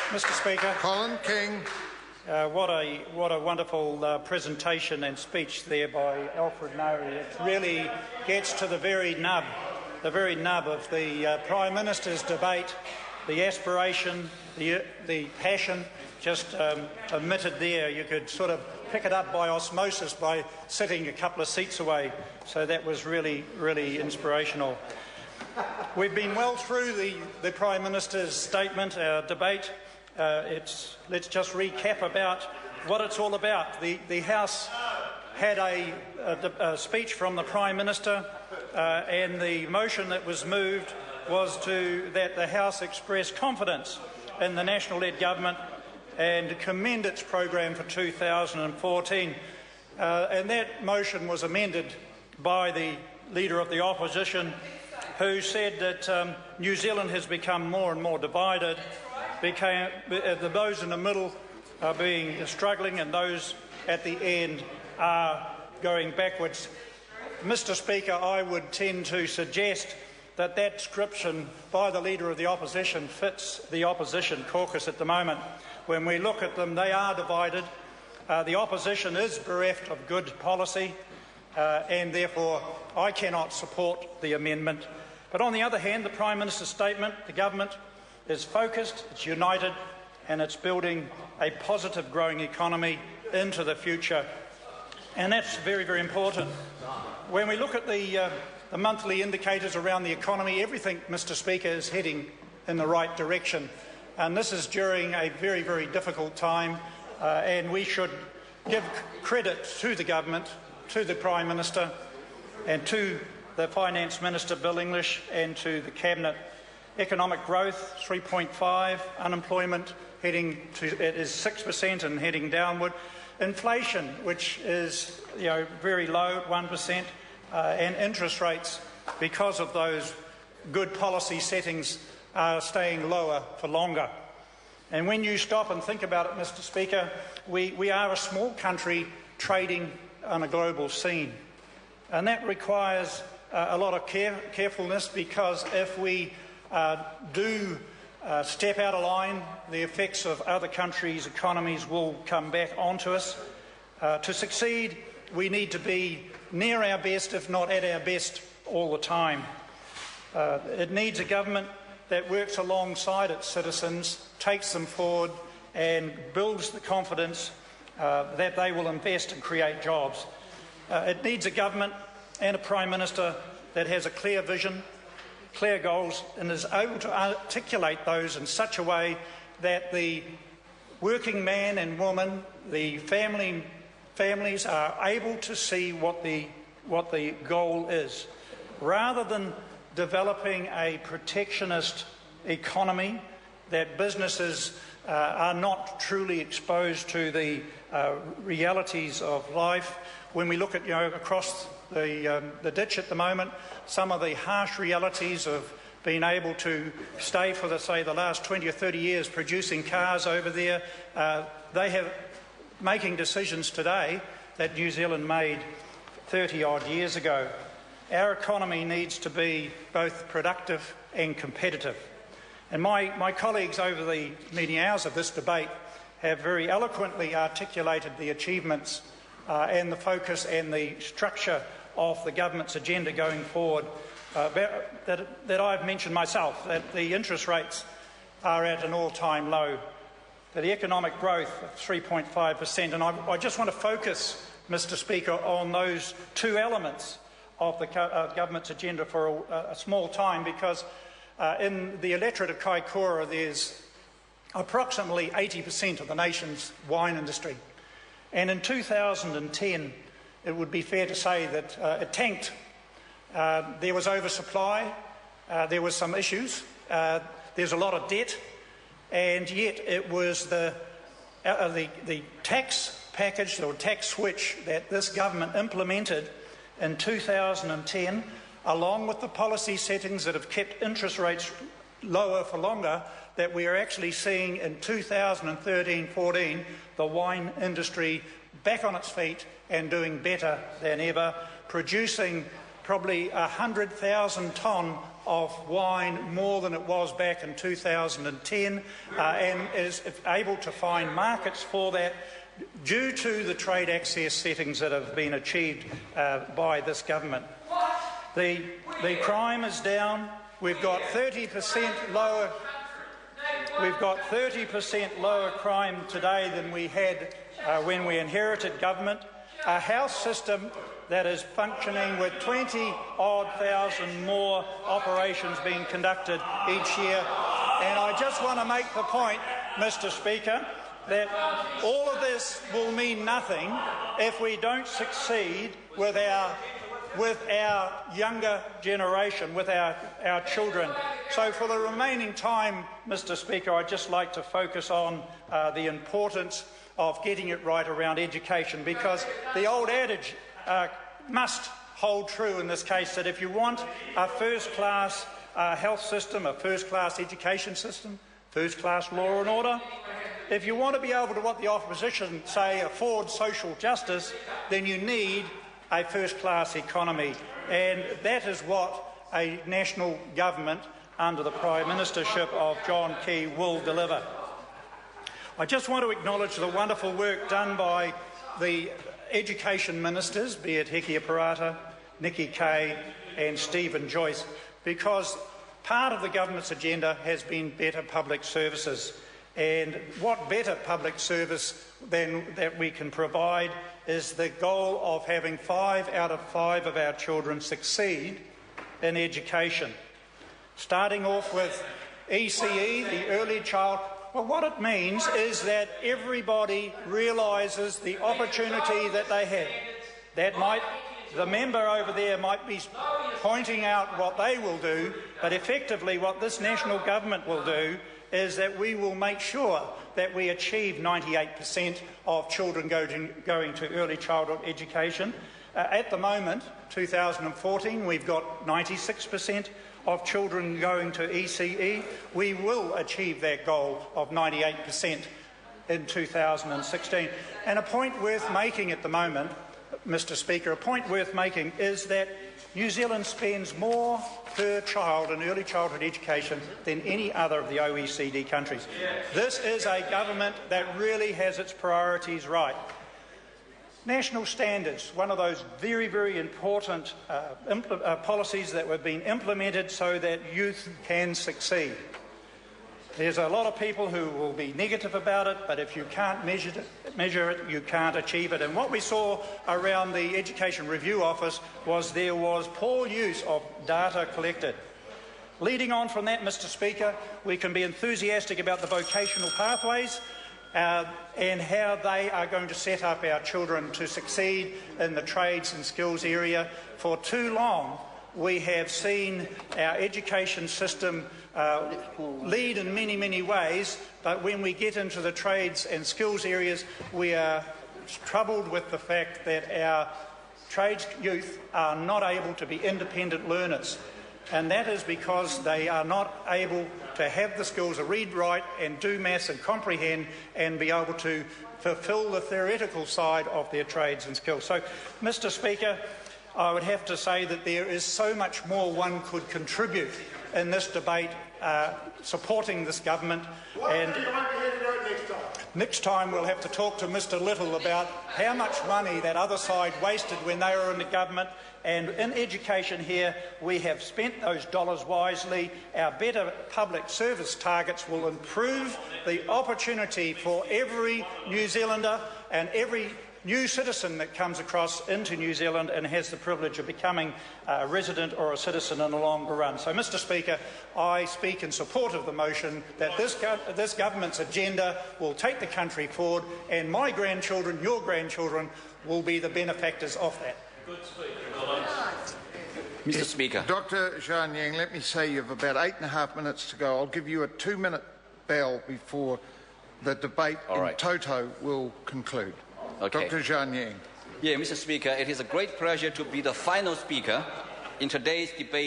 Mr. Speaker. Colin King. What a wonderful presentation and speech there by Alfred Nari. It really gets to the very nub of the Prime Minister's debate, the aspiration, the passion, just emitted there. You could sort of pick it up by osmosis by sitting a couple of seats away. So that was really, really inspirational. We've been well through the Prime Minister's statement, our debate. Let's just recap about what it's all about. The House had a speech from the Prime Minister, and the motion that was moved was that the House express confidence in the National-led government and commend its program for 2014. And that motion was amended by the Leader of the Opposition, who said that New Zealand has become more and more divided. Those in the middle are struggling, and those at the end are going backwards. Mr. Speaker, I would tend to suggest that description by the Leader of the Opposition fits the opposition caucus at the moment. When we look at them, they are divided. The opposition is bereft of good policy, and therefore I cannot support the amendment. But on the other hand, the Prime Minister's statement, the government is focused, it's united, and it's building a positive growing economy into the future. And that's very, very important. When we look at the monthly indicators around the economy, everything, Mr. Speaker, is heading in the right direction. And this is during a very, very difficult time, and we should give credit to the government, to the Prime Minister, and to the Finance Minister, Bill English, and to the Cabinet. Economic growth, 3.5, unemployment is 6% and heading downward. Inflation, which is very low at 1%, and interest rates, because of those good policy settings, are staying lower for longer. And when you stop and think about it, Mr. Speaker, we are a small country trading on a global scene. And that requires a lot of carefulness, because if we do step out of line, the effects of other countries' economies will come back onto us. To succeed, we need to be near our best, if not at our best, all the time. It needs a government that works alongside its citizens, takes them forward, and builds the confidence that they will invest and create jobs. It needs a government and a Prime Minister that has a clear vision, clear goals, and is able to articulate those in such a way that the working man and woman, the families are able to see what the goal is, rather than developing a protectionist economy that businesses are not truly exposed to the realities of life. When we look at across the ditch at the moment, some of the harsh realities of being able to stay for the last 20 or 30 years producing cars over there, they have making decisions today that New Zealand made 30 odd years ago. Our economy needs to be both productive and competitive. And my colleagues over the meeting hours of this debate have very eloquently articulated the achievements and the focus and the structure of the government's agenda going forward that I've mentioned myself, that the interest rates are at an all-time low, that the economic growth of 3.5%, and I just want to focus, Mr. Speaker, on those two elements of the government's agenda for a small time, because in the electorate of Kaikoura there's approximately 80% of the nation's wine industry. And in 2010, it would be fair to say that it tanked. There was oversupply, there were some issues, there's a lot of debt, and yet it was the tax package or tax switch that this government implemented in 2010, along with the policy settings that have kept interest rates lower for longer, that we are actually seeing in 2013-14 the wine industry back on its feet and doing better than ever, producing probably 100,000 tonne of wine more than it was back in 2010 and is able to find markets for that due to the trade access settings that have been achieved by this government. The crime is down. We've got 30% lower. We've got 30% lower crime today than we had when we inherited government. A health system that is functioning with 20-odd thousand more operations being conducted each year. And I just want to make the point, Mr. Speaker, that all of this will mean nothing if we don't succeed with our younger generation, with our children. So for the remaining time, Mr. Speaker, I'd just like to focus on the importance of getting it right around education, because the old adage must hold true in this case, that if you want a first-class health system, a first-class education system, first-class law and order, if you want to be able to, what the opposition say, afford social justice, then you need a first-class economy. And that is what a national government under the Prime Ministership of John Key will deliver. I just want to acknowledge the wonderful work done by the education ministers, be it Hekia Parata, Nikki Kay and Stephen Joyce, because part of the government's agenda has been better public services. And what better public service than that we can provide is the goal of having 5 out of 5 of our children succeed in education. Starting off with ECE, the early child. Well, what it means is that everybody realises the opportunity that they have. The member over there might be pointing out what they will do, but effectively what this national government will do is that we will make sure that we achieve 98% of children going to early childhood education. At the moment, 2014, we've got 96% of children going to ECE. We will achieve that goal of 98% in 2016. And a point worth making at the moment, Mr. Speaker, a point worth making is that New Zealand spends more per child in early childhood education than any other of the OECD countries. This is a government that really has its priorities right. National standards, one of those very, very important policies that have been implemented so that youth can succeed. There's a lot of people who will be negative about it, but if you can't measure it, you can't achieve it. And what we saw around the Education Review Office was there was poor use of data collected. Leading on from that, Mr. Speaker, we can be enthusiastic about the vocational pathways and how they are going to set up our children to succeed in the trades and skills area. For too long, we have seen our education system lead in many, many ways, but when we get into the trades and skills areas, we are troubled with the fact that our trades youth are not able to be independent learners. And that is because they are not able to have the skills to read, write and do maths and comprehend and be able to fulfil the theoretical side of their trades and skills. So, Mr. Speaker, I would have to say that there is so much more one could contribute in this debate supporting this government. And next time we'll have to talk to Mr. Little about how much money that other side wasted when they were in the government. And in education here, we have spent those dollars wisely. Our better public service targets will improve the opportunity for every New Zealander and every new citizen that comes across into New Zealand and has the privilege of becoming a resident or a citizen in the longer run. So, Mr. Speaker, I speak in support of the motion that this government's agenda will take the country forward, and my grandchildren, your grandchildren, will be the benefactors of that. Mr. Speaker. Dr. Zhang Yang, let me say you have about 8.5 minutes to go. I'll give you a 2-minute bell before the debate in toto will conclude. Okay. Dr. Zhang Yang. Yeah, Mr. Speaker, it is a great pleasure to be the final speaker in today's debate.